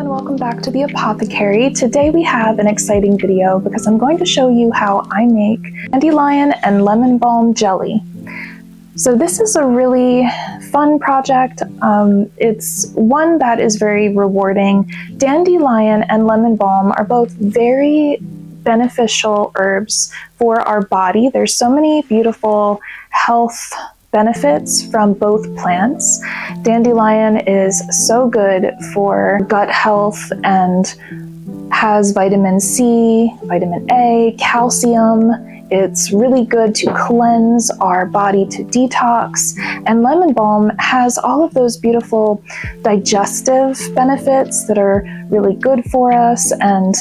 Welcome back to the Apothecary. Today we have an exciting video because I'm going to show you how I make dandelion and lemon balm jelly. So this is a really fun project. It's one that is very rewarding. Dandelion and lemon balm are both very beneficial herbs for our body. There's so many beautiful health benefits from both plants. Dandelion is so good for gut health and has vitamin C, vitamin A, calcium. It's really good to cleanse our body, to detox. And lemon balm has all of those beautiful digestive benefits that are really good for us. And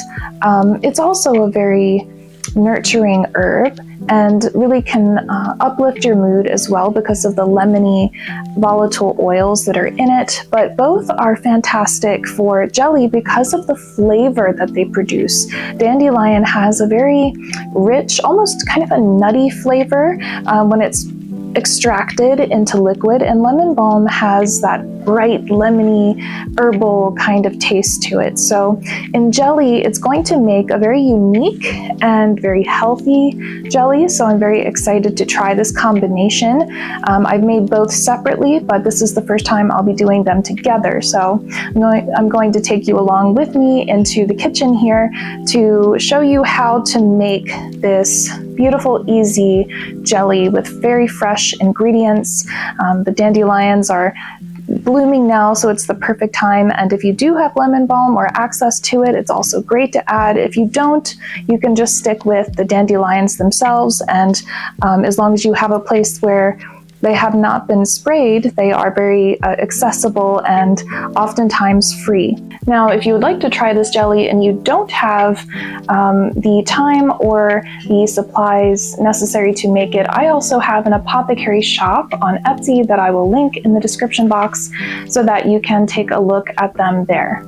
it's also a very nurturing herb and really can uplift your mood as well because of the lemony volatile oils that are in it. But both are fantastic for jelly because of the flavor that they produce. Dandelion has a very rich, almost kind of a nutty flavor when it's extracted into liquid, and lemon balm has that bright lemony herbal kind of taste to it. So in jelly, it's going to make a very unique and very healthy jelly. So I'm very excited to try this combination. I've made both separately, but this is the first time I'll be doing them together. So I'm going to take you along with me into the kitchen here to show you how to make this beautiful, easy jelly with very fresh ingredients. The dandelions are blooming now, so it's the perfect time. And if you do have lemon balm or access to it, it's also great to add. If you don't, you can just stick with the dandelions themselves. And as long as you have a place where they have not been sprayed, they are very accessible and oftentimes free. Now, if you would like to try this jelly and you don't have the time or the supplies necessary to make it, I also have an apothecary shop on Etsy that I will link in the description box so that you can take a look at them there.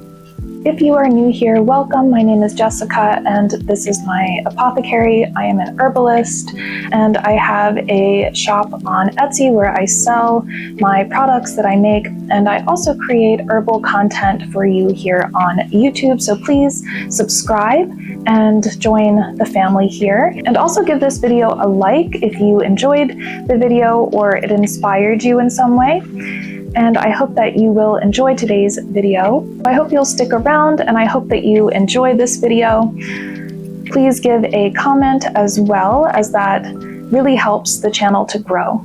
If you are new here, welcome. My name is Jessica and this is my apothecary. I am an herbalist and I have a shop on Etsy where I sell my products that I make, and I also create herbal content for you here on YouTube. So please subscribe and join the family here, and also give this video a like if you enjoyed the video or it inspired you in some way. And I hope that you will enjoy today's video. I hope you'll stick around, and I hope that you enjoy this video. Please give a comment as well, as that really helps the channel to grow.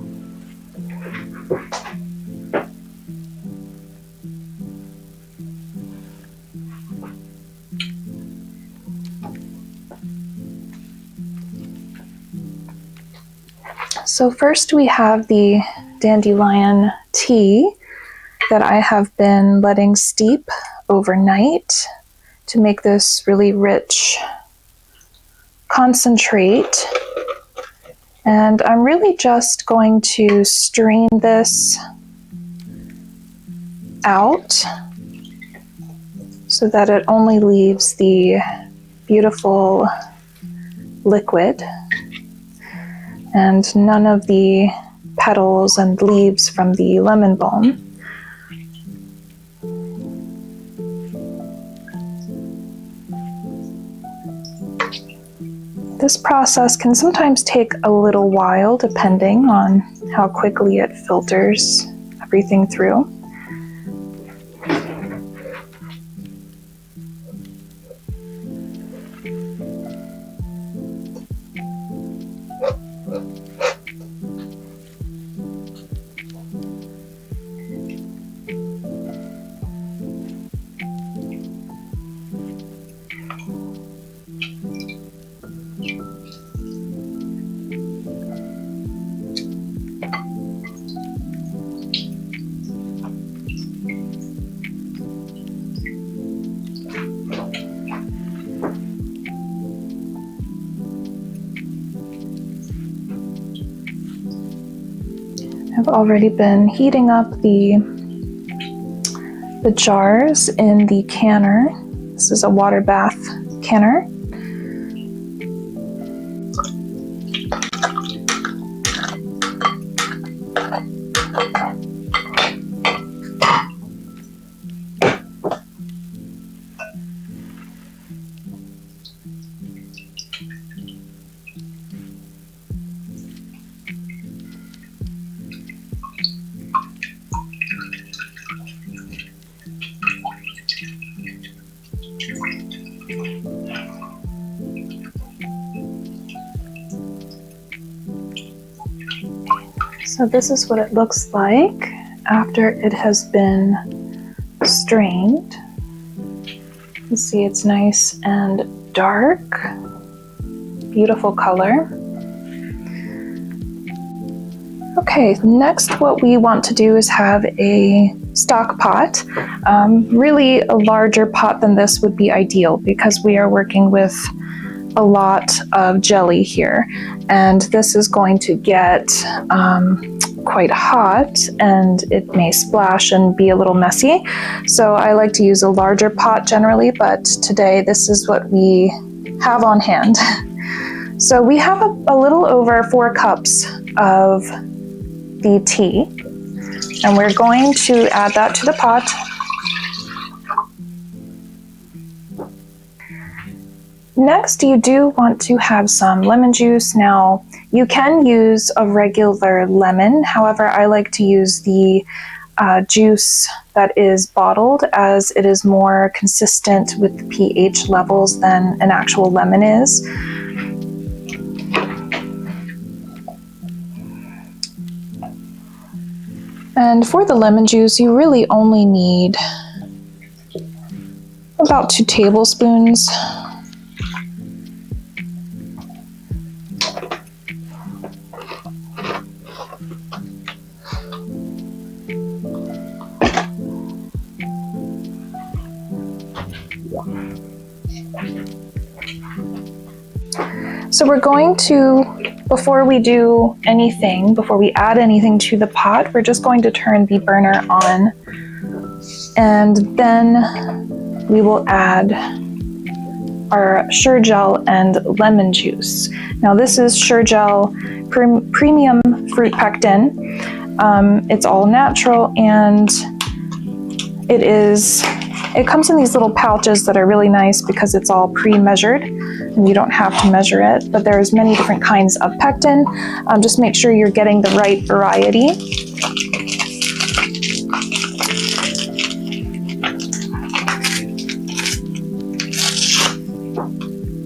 So first we have the dandelion tea that I have been letting steep overnight to make this really rich concentrate. And I'm really just going to strain this out so that it only leaves the beautiful liquid and none of the petals and leaves from the lemon balm. This process can sometimes take a little while depending on how quickly it filters everything through. I've already been heating up the jars in the canner. This is a water bath canner. So this is what it looks like after it has been strained. You can see it's nice and dark, beautiful color. Okay, next what we want to do is have a stock pot. Really a larger pot than this would be ideal because we are working with a lot of jelly here, and this is going to get quite hot and it may splash and be a little messy. So I like to use a larger pot generally, but today this is what we have on hand. So we have a little over 4 cups of the tea, and we're going to add that to the pot. Next, you do want to have some lemon juice. Now, you can use a regular lemon. However, I like to use the juice that is bottled, as it is more consistent with the pH levels than an actual lemon is. And for the lemon juice, you really only need about 2 tablespoons. So we're going to, before we do anything, before we add anything to the pot, we're just going to turn the burner on. And then we will add our Sure Gel and lemon juice. Now this is Sure Gel Premium Fruit Pectin. It's all natural, and it comes in these little pouches that are really nice because it's all pre-measured and you don't have to measure it, but there's many different kinds of pectin. Just make sure you're getting the right variety.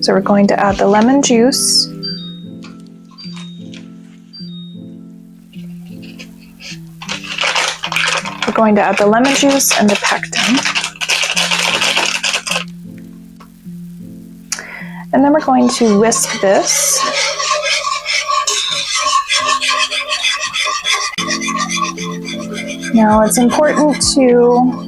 So we're going to add the lemon juice. We're going to add the lemon juice and the pectin. And then we're going to whisk this. Now it's important to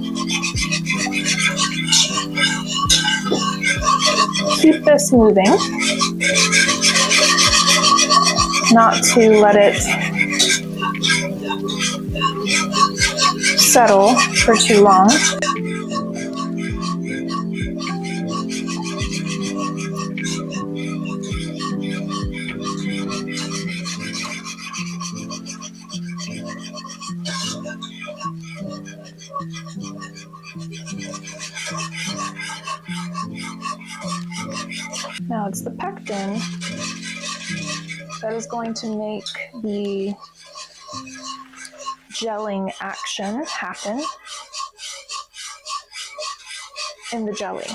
keep this moving, not to let it settle for too long. Now it's the pectin that is going to make the gelling action happen in the jelly.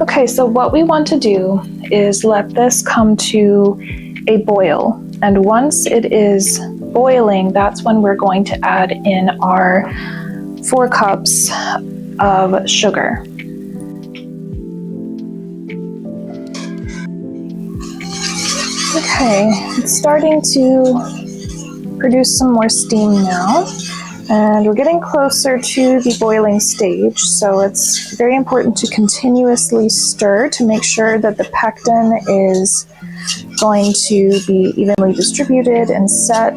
Okay, so what we want to do is let this come to a boil. And once it is boiling, that's when we're going to add in our 4 cups of sugar. Okay, it's starting to produce some more steam now. And we're getting closer to the boiling stage, so it's very important to continuously stir to make sure that the pectin is going to be evenly distributed and set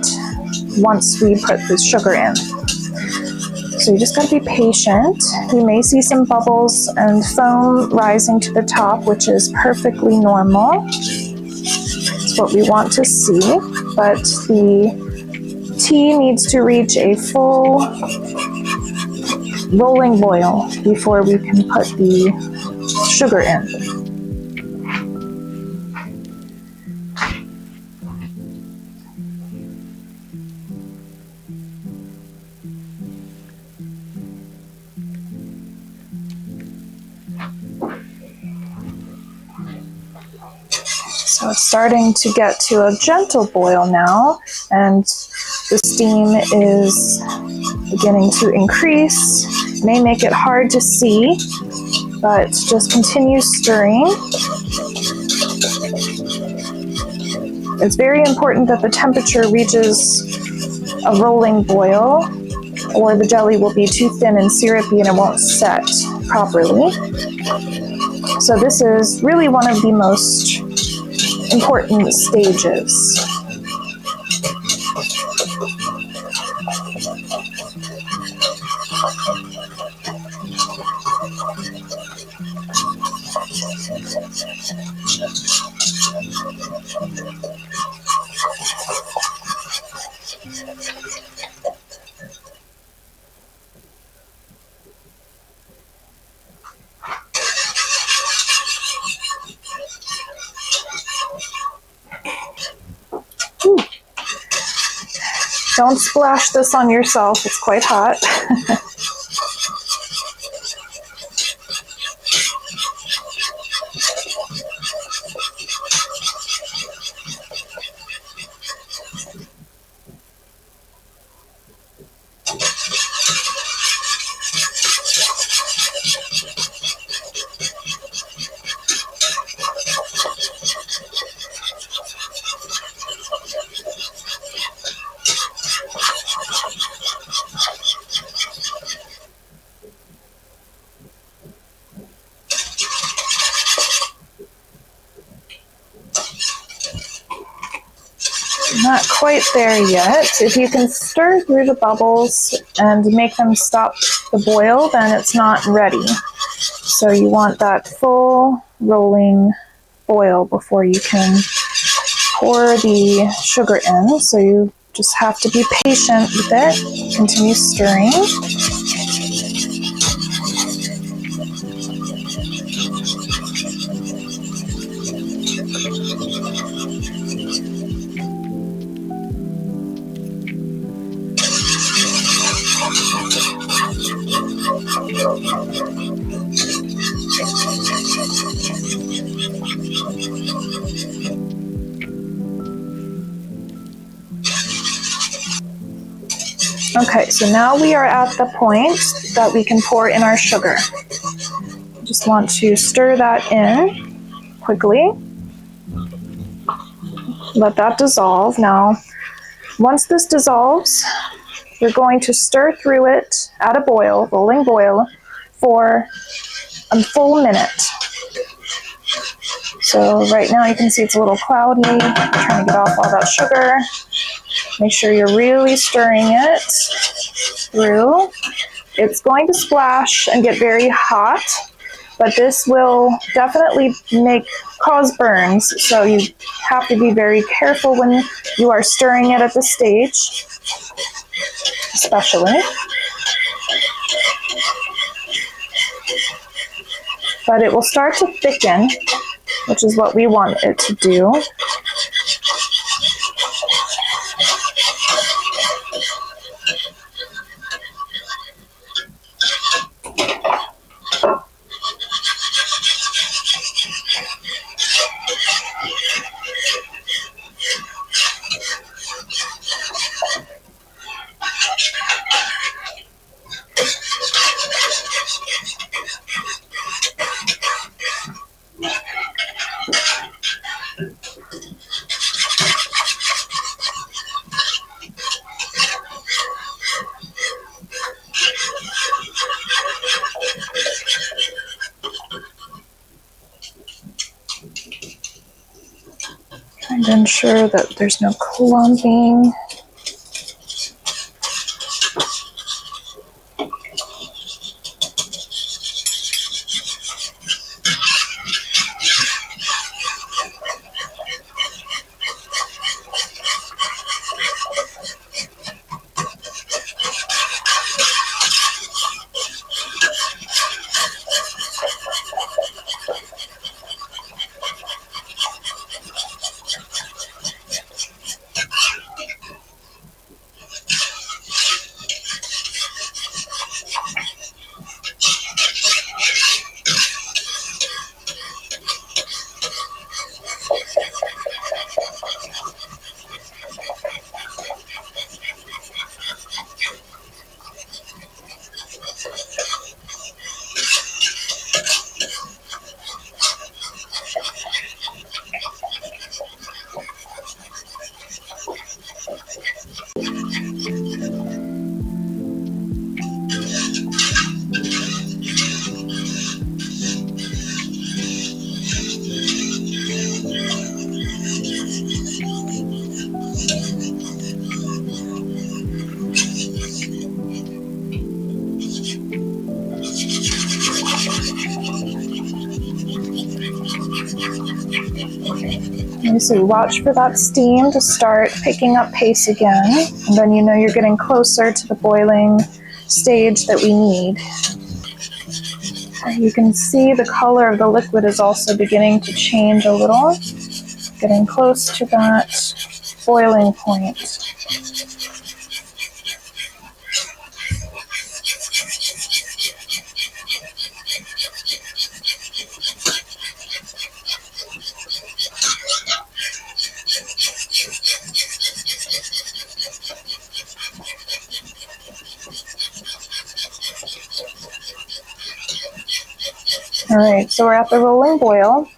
once we put the sugar in. So you just got to be patient. You may see some bubbles and foam rising to the top, which is perfectly normal. It's what we want to see, but the tea needs to reach a full rolling boil before we can put the sugar in. So it's starting to get to a gentle boil now, and the steam is beginning to increase. It may make it hard to see, but just continue stirring. It's very important that the temperature reaches a rolling boil, or the jelly will be too thin and syrupy and it won't set properly. So this is really one of the most important stages. Don't splash this on yourself, it's quite hot. Not quite there yet. If you can stir through the bubbles and make them stop the boil, then it's not ready. So you want that full rolling boil before you can pour the sugar in. So you just have to be patient with it. Continue stirring. Okay, so now we are at the point that we can pour in our sugar. Just want to stir that in quickly. Let that dissolve. Now, once this dissolves, you're going to stir through it at a boil, rolling boil, for a full minute. So right now you can see it's a little cloudy. I'm trying to get off all that sugar. Make sure you're really stirring it through. It's going to splash and get very hot, but this will definitely cause burns. So you have to be very careful when you are stirring it at this stage, especially. But it will start to thicken, which is what we want it to do. Trying to ensure that there's no clumping. So watch for that steam to start picking up pace again, and then you know you're getting closer to the boiling stage that we need. You can see the color of the liquid is also beginning to change a little, getting close to that boiling point. All right, so we're at the rolling boil,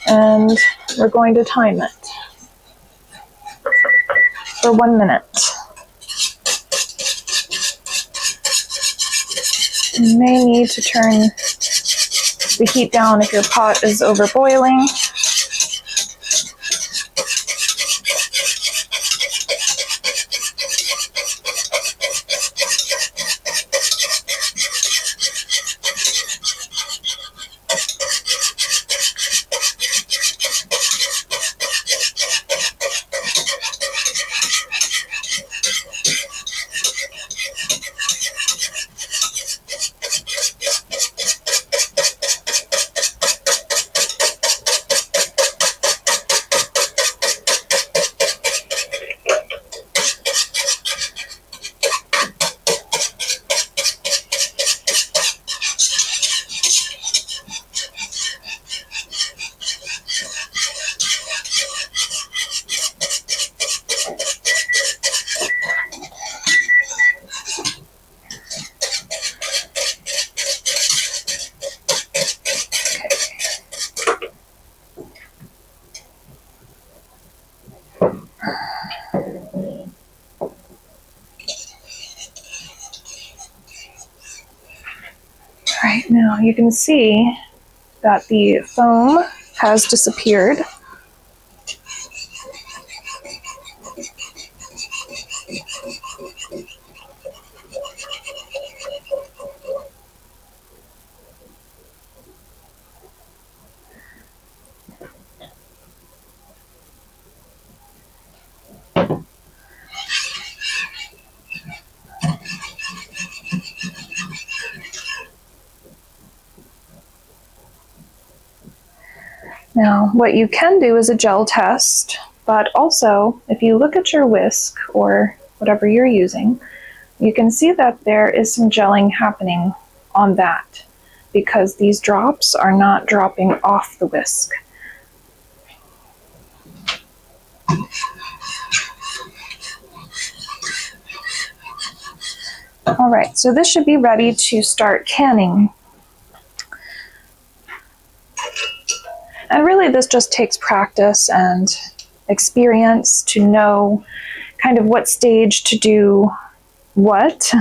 and we're going to time it for 1 minute. You may need to turn the heat down if your pot is over boiling. right, now you can see that the foam has disappeared. Now, what you can do is a gel test, but also if you look at your whisk or whatever you're using, you can see that there is some gelling happening on that because these drops are not dropping off the whisk. All right, so this should be ready to start canning. And really this just takes practice and experience to know kind of what stage to do what.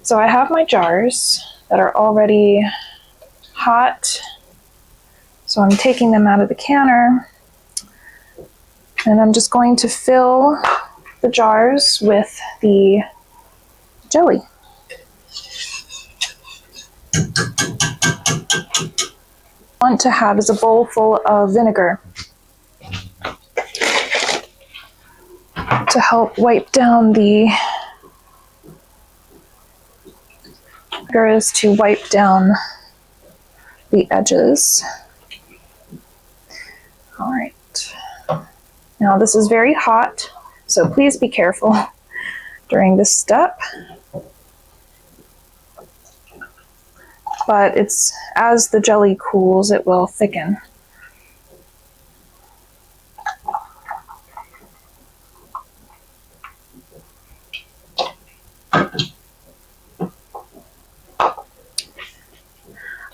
So I have my jars that are already hot. So I'm taking them out of the canner and I'm just going to fill the jars with the jelly. What I want to have is a bowl full of vinegar to help wipe down the edges. All right. Now this is very hot, so please be careful during this step. But as the jelly cools, it will thicken.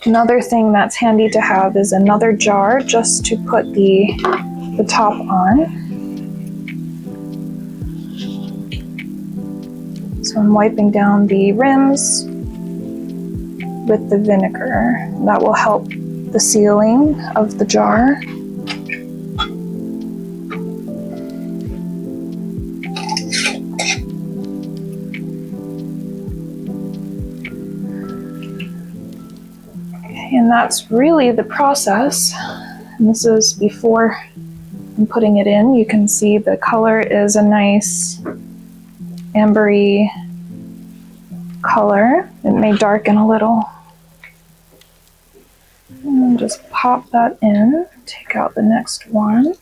Another thing that's handy to have is another jar just to put the top on. So I'm wiping down the rims with the vinegar. That will help the sealing of the jar. Okay, and that's really the process. And this is before I'm putting it in. You can see the color is a nice ambery color. It may darken a little. And just pop that in, take out the next one.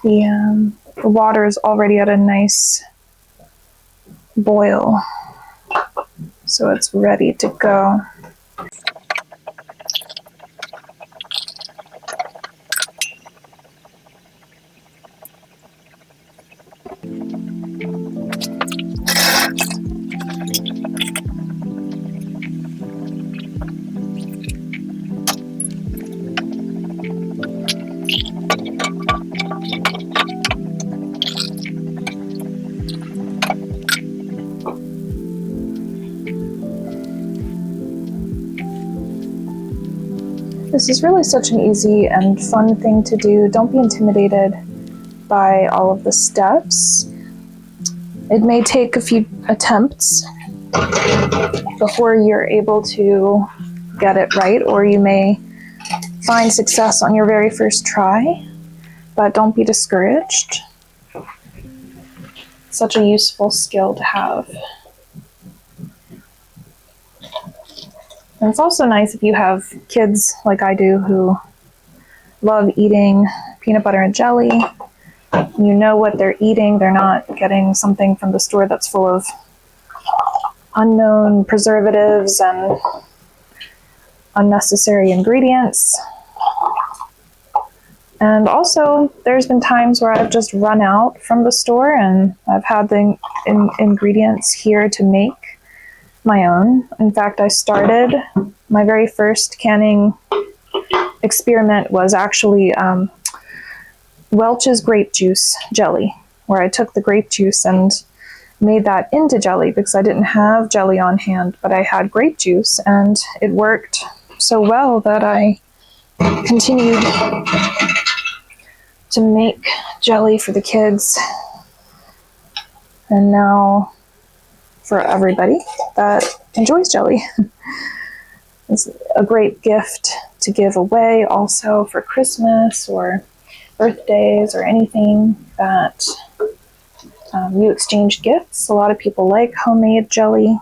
The water is already at a nice boil, so it's ready to go. This is really such an easy and fun thing to do. Don't be intimidated by all of the steps. It may take a few attempts before you're able to get it right, or you may find success on your very first try, but don't be discouraged. Such a useful skill to have. And it's also nice if you have kids like I do who love eating peanut butter and jelly. You know what they're eating. They're not getting something from the store that's full of unknown preservatives and unnecessary ingredients. And also, there's been times where I've just run out from the store and I've had the ingredients here to make my own. In fact, I started my very first canning experiment was actually Welch's grape juice jelly, where I took the grape juice and made that into jelly because I didn't have jelly on hand, but I had grape juice, and it worked so well that I continued to make jelly for the kids, and now for everybody that enjoys jelly. It's a great gift to give away also for Christmas or birthdays or anything that you exchange gifts. A lot of people like homemade jelly.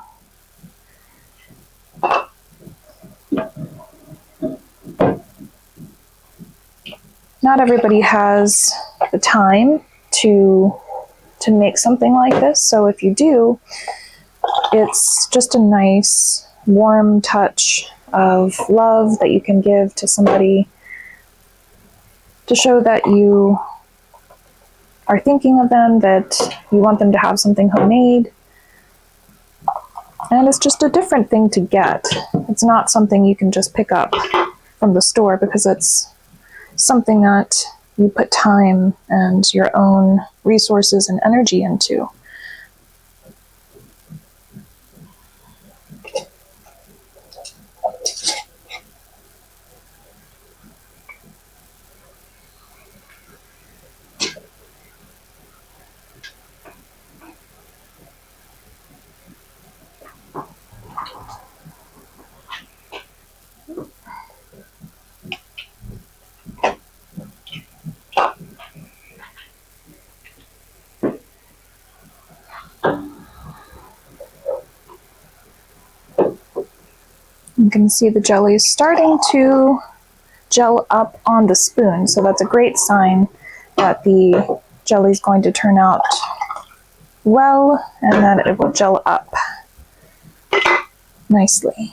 Not everybody has the time to make something like this, so if you do, it's just a nice warm touch of love that you can give to somebody to show that you are thinking of them, that you want them to have something homemade. And it's just a different thing to get. It's not something you can just pick up from the store because it's something that you put time and your own resources and energy into. You can see the jelly is starting to gel up on the spoon, so that's a great sign that the jelly is going to turn out well and that it will gel up nicely.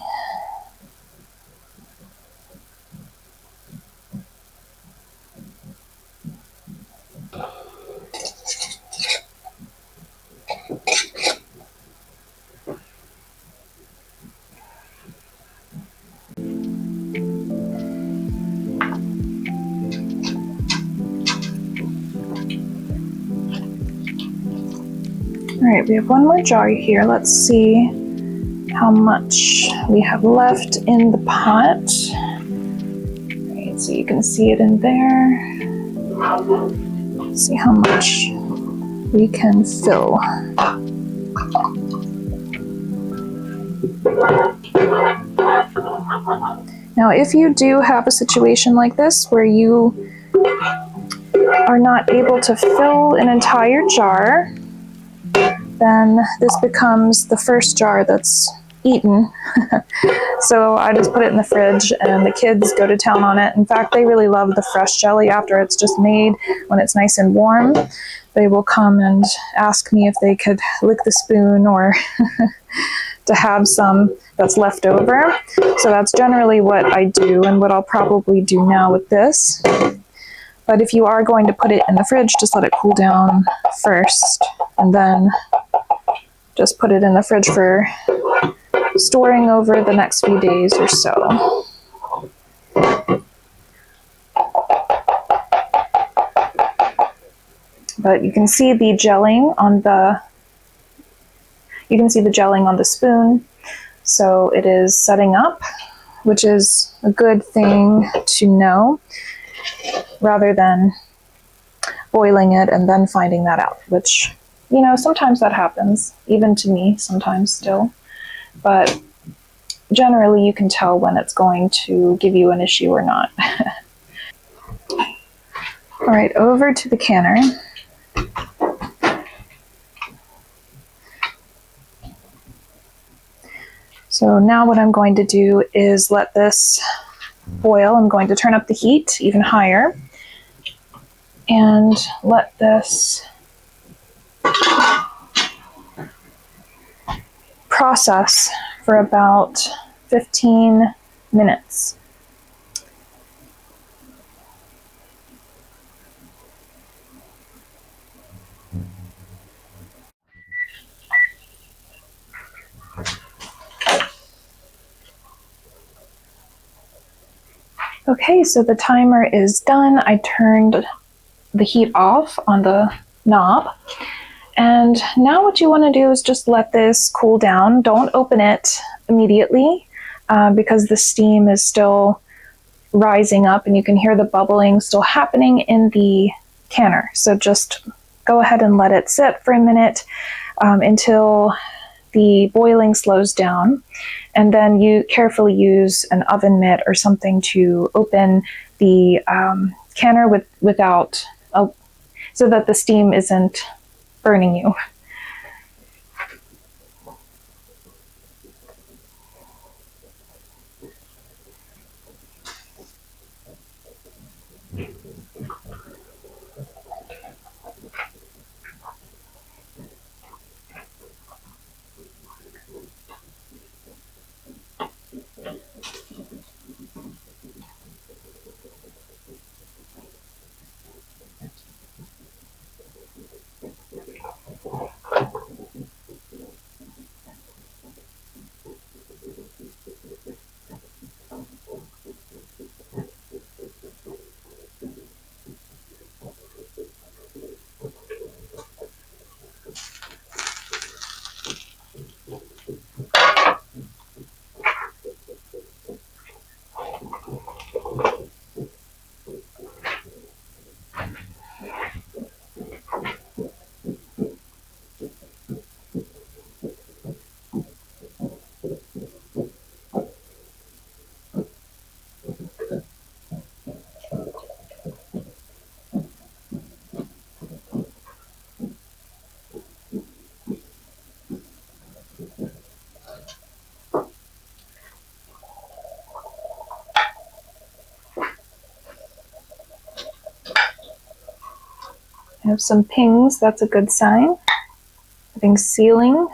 Alright, we have one more jar here. Let's see how much we have left in the pot. Alright, so you can see it in there. Let's see how much we can fill. Now, if you do have a situation like this where you are not able to fill an entire jar, then this becomes the first jar that's eaten. So I just put it in the fridge and the kids go to town on it. In fact, they really love the fresh jelly after it's just made. When it's nice and warm, they will come and ask me if they could lick the spoon or to have some that's left over. So that's generally what I do and what I'll probably do now with this. But if you are going to put it in the fridge, just let it cool down first and then just put it in the fridge for storing over the next few days or so. But you can see the gelling on the spoon. So it is setting up, which is a good thing to know, rather than boiling it and then finding that out, which, you know, sometimes that happens, even to me, sometimes still. But generally you can tell when it's going to give you an issue or not. All right, over to the canner. So now what I'm going to do is let this boil. I'm going to turn up the heat even higher and let this process for about 15 minutes. Okay, so the timer is done. I turned the heat off on the knob, and And now what you want to do is just let this cool down. Don't open it immediately because the steam is still rising up and you can hear the bubbling still happening in the canner. So just go ahead and let it sit for a minute until the boiling slows down. And then you carefully use an oven mitt or something to open the canner without so that the steam isn't burning you. I have some pings, that's a good sign. Everything's sealing.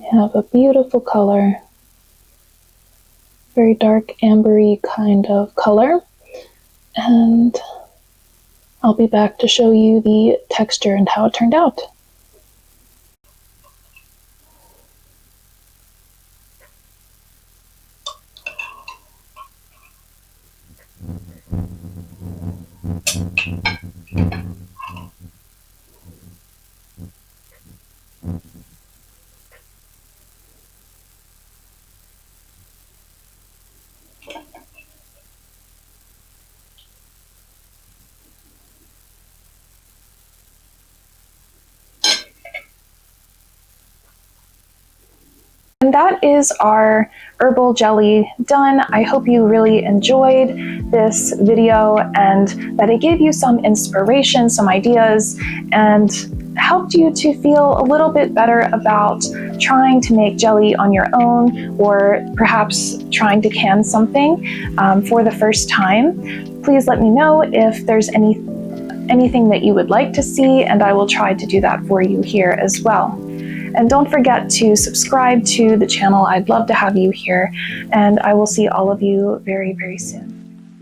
You have a beautiful color, very dark ambery kind of color, and I'll be back to show you the texture and how it turned out. And that is our herbal jelly done. I hope you really enjoyed this video and that it gave you some inspiration, some ideas, and helped you to feel a little bit better about trying to make jelly on your own, or perhaps trying to can something for the first time. Please let me know if there's anything that you would like to see, and I will try to do that for you here as well. And don't forget to subscribe to the channel. I'd love to have you here, and I will see all of you very, very soon.